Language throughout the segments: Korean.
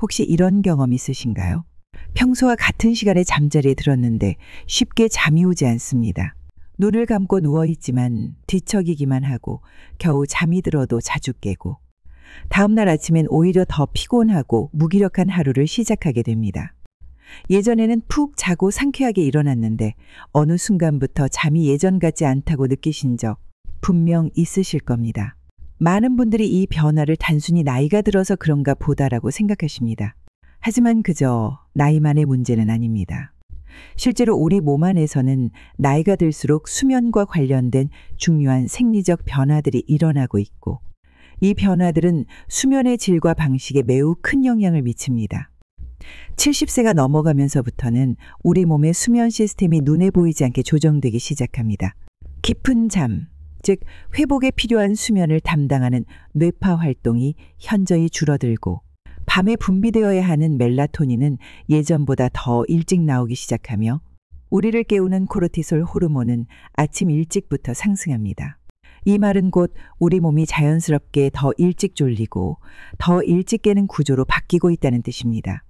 혹시 이런 경험 있으신가요? 평소와 같은 시간에 잠자리에 들었는데 쉽게 잠이 오지 않습니다. 눈을 감고 누워있지만 뒤척이기만 하고 겨우 잠이 들어도 자주 깨고 다음날 아침엔 오히려 더 피곤하고 무기력한 하루를 시작하게 됩니다. 예전에는 푹 자고 상쾌하게 일어났는데 어느 순간부터 잠이 예전 같지 않다고 느끼신 적 분명 있으실 겁니다. 많은 분들이 이 변화를 단순히 나이가 들어서 그런가 보다라고 생각하십니다. 하지만 그저 나이만의 문제는 아닙니다. 실제로 우리 몸 안에서는 나이가 들수록 수면과 관련된 중요한 생리적 변화들이 일어나고 있고 이 변화들은 수면의 질과 방식에 매우 큰 영향을 미칩니다. 70세가 넘어가면서부터는 우리 몸의 수면 시스템이 눈에 보이지 않게 조정되기 시작합니다. 깊은 잠, 즉 회복에 필요한 수면을 담당하는 뇌파 활동이 현저히 줄어들고 밤에 분비되어야 하는 멜라토닌은 예전보다 더 일찍 나오기 시작하며 우리를 깨우는 코르티솔 호르몬은 아침 일찍부터 상승합니다. 이 말은 곧 우리 몸이 자연스럽게 더 일찍 졸리고 더 일찍 깨는 구조로 바뀌고 있다는 뜻입니다.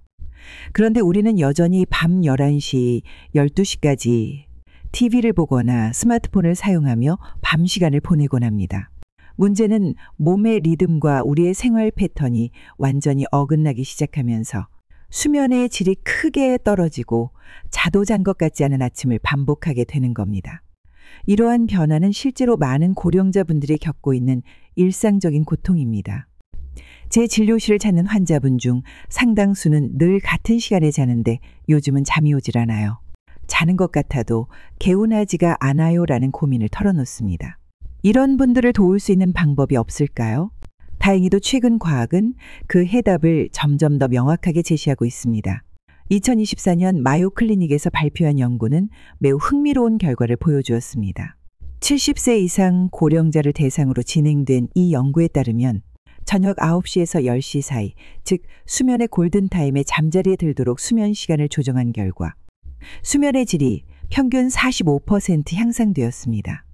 그런데 우리는 여전히 밤 11시, 12시까지 TV를 보거나 스마트폰을 사용하며 밤 시간을 보내곤 합니다. 문제는 몸의 리듬과 우리의 생활 패턴이 완전히 어긋나기 시작하면서 수면의 질이 크게 떨어지고 자도 잔 것 같지 않은 아침을 반복하게 되는 겁니다. 이러한 변화는 실제로 많은 고령자분들이 겪고 있는 일상적인 고통입니다. 제 진료실을 찾는 환자분 중 상당수는 늘 같은 시간에 자는데 요즘은 잠이 오질 않아요. 자는 것 같아도 개운하지가 않아요라는 고민을 털어놓습니다. 이런 분들을 도울 수 있는 방법이 없을까요? 다행히도 최근 과학은 그 해답을 점점 더 명확하게 제시하고 있습니다. 2024년 마요 클리닉에서 발표한 연구는 매우 흥미로운 결과를 보여주었습니다. 70세 이상 고령자를 대상으로 진행된 이 연구에 따르면 저녁 9시에서 10시 사이, 즉 수면의 골든타임에 잠자리에 들도록 수면 시간을 조정한 결과 수면의 질이 평균 45% 향상되었습니다.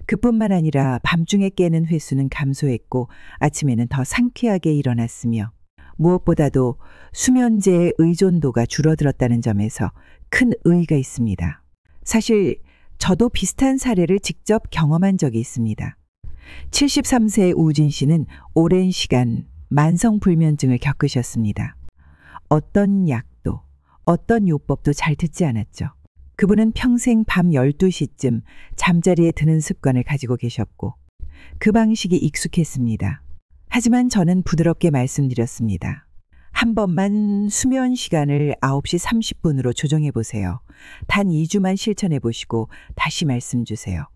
그뿐만 아니라 밤중에 깨는 횟수는 감소했고 아침에는 더 상쾌하게 일어났으며 무엇보다도 수면제의 의존도가 줄어들었다는 점에서 큰 의의가 있습니다. 사실 저도 비슷한 사례를 직접 경험한 적이 있습니다. 73세의 우진 씨는 오랜 시간 만성불면증을 겪으셨습니다. 어떤 약도, 어떤 요법도 잘 듣지 않았죠. 그분은 평생 밤 12시쯤 잠자리에 드는 습관을 가지고 계셨고 그 방식이 익숙했습니다. 하지만 저는 부드럽게 말씀드렸습니다. 한 번만 수면 시간을 9시 30분으로 조정해 보세요. 단 2주만 실천해 보시고 다시 말씀 주세요.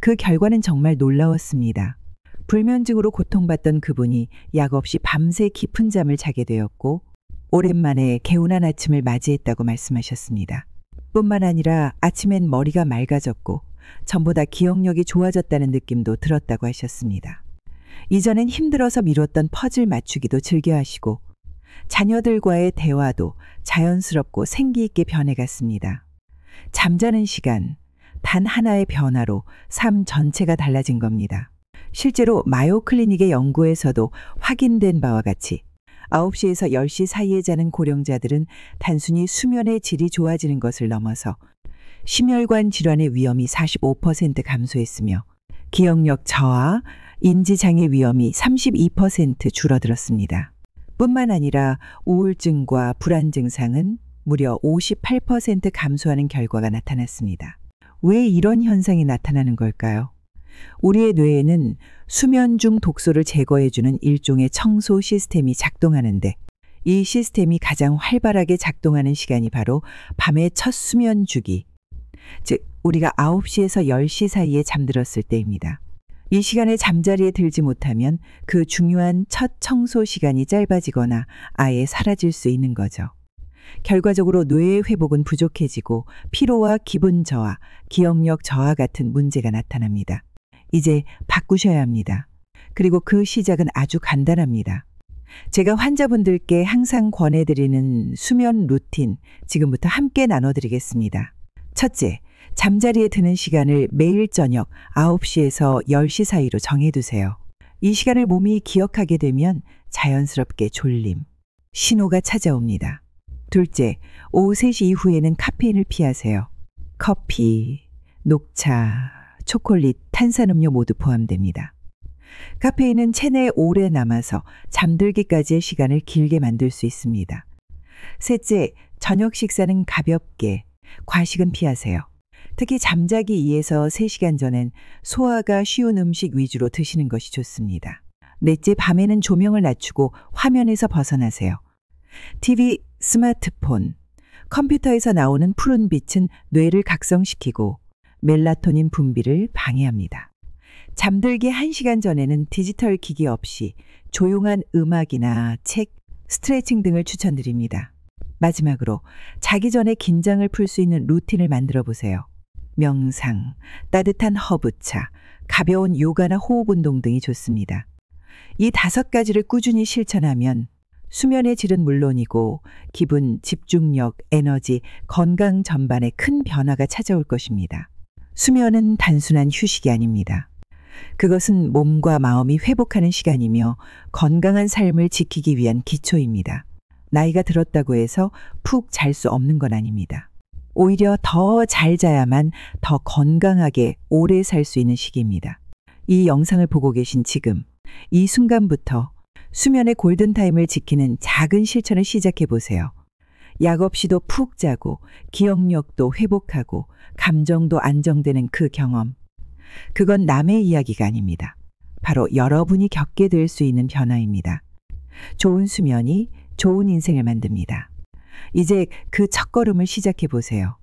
그 결과는 정말 놀라웠습니다. 불면증으로 고통받던 그분이 약 없이 밤새 깊은 잠을 자게 되었고 오랜만에 개운한 아침을 맞이했다고 말씀하셨습니다. 뿐만 아니라 아침엔 머리가 맑아졌고 전보다 기억력이 좋아졌다는 느낌도 들었다고 하셨습니다. 이전엔 힘들어서 미뤘던 퍼즐 맞추기도 즐겨하시고 자녀들과의 대화도 자연스럽고 생기있게 변해갔습니다. 잠자는 시간, 단 하나의 변화로 삶 전체가 달라진 겁니다. 실제로 마요 클리닉의 연구에서도 확인된 바와 같이 9시에서 10시 사이에 자는 고령자들은 단순히 수면의 질이 좋아지는 것을 넘어서 심혈관 질환의 위험이 45% 감소했으며 기억력 저하, 인지장애 위험이 32% 줄어들었습니다. 뿐만 아니라 우울증과 불안 증상은 무려 58% 감소하는 결과가 나타났습니다. 왜 이런 현상이 나타나는 걸까요? 우리의 뇌에는 수면 중 독소를 제거해주는 일종의 청소 시스템이 작동하는데 이 시스템이 가장 활발하게 작동하는 시간이 바로 밤의 첫 수면 주기, 즉 우리가 9시에서 10시 사이에 잠들었을 때입니다. 이 시간에 잠자리에 들지 못하면 그 중요한 첫 청소 시간이 짧아지거나 아예 사라질 수 있는 거죠. 결과적으로 뇌의 회복은 부족해지고 피로와 기분 저하, 기억력 저하 같은 문제가 나타납니다. 이제 바꾸셔야 합니다. 그리고 그 시작은 아주 간단합니다. 제가 환자분들께 항상 권해드리는 수면 루틴 지금부터 함께 나눠드리겠습니다. 첫째, 잠자리에 드는 시간을 매일 저녁 9시에서 10시 사이로 정해두세요. 이 시간을 몸이 기억하게 되면 자연스럽게 졸림, 신호가 찾아옵니다. 둘째, 오후 3시 이후에는 카페인을 피하세요. 커피, 녹차, 초콜릿, 탄산음료 모두 포함됩니다. 카페인은 체내에 오래 남아서 잠들기까지의 시간을 길게 만들 수 있습니다. 셋째, 저녁 식사는 가볍게, 과식은 피하세요. 특히 잠자기 2에서 3시간 전엔 소화가 쉬운 음식 위주로 드시는 것이 좋습니다. 넷째, 밤에는 조명을 낮추고 화면에서 벗어나세요. TV, 스마트폰, 컴퓨터에서 나오는 푸른 빛은 뇌를 각성시키고 멜라토닌 분비를 방해합니다. 잠들기 1시간 전에는 디지털 기기 없이 조용한 음악이나 책, 스트레칭 등을 추천드립니다. 마지막으로 자기 전에 긴장을 풀 수 있는 루틴을 만들어 보세요. 명상, 따뜻한 허브차, 가벼운 요가나 호흡 운동 등이 좋습니다. 이 5가지를 꾸준히 실천하면 수면의 질은 물론이고 기분, 집중력, 에너지, 건강 전반에 큰 변화가 찾아올 것입니다. 수면은 단순한 휴식이 아닙니다. 그것은 몸과 마음이 회복하는 시간이며 건강한 삶을 지키기 위한 기초입니다. 나이가 들었다고 해서 푹 잘 수 없는 건 아닙니다. 오히려 더 잘 자야만 더 건강하게 오래 살 수 있는 시기입니다. 이 영상을 보고 계신 지금, 이 순간부터 수면의 골든타임을 지키는 작은 실천을 시작해 보세요. 약 없이도 푹 자고 기억력도 회복하고 감정도 안정되는 그 경험. 그건 남의 이야기가 아닙니다. 바로 여러분이 겪게 될 수 있는 변화입니다. 좋은 수면이 좋은 인생을 만듭니다. 이제 그 첫걸음을 시작해 보세요.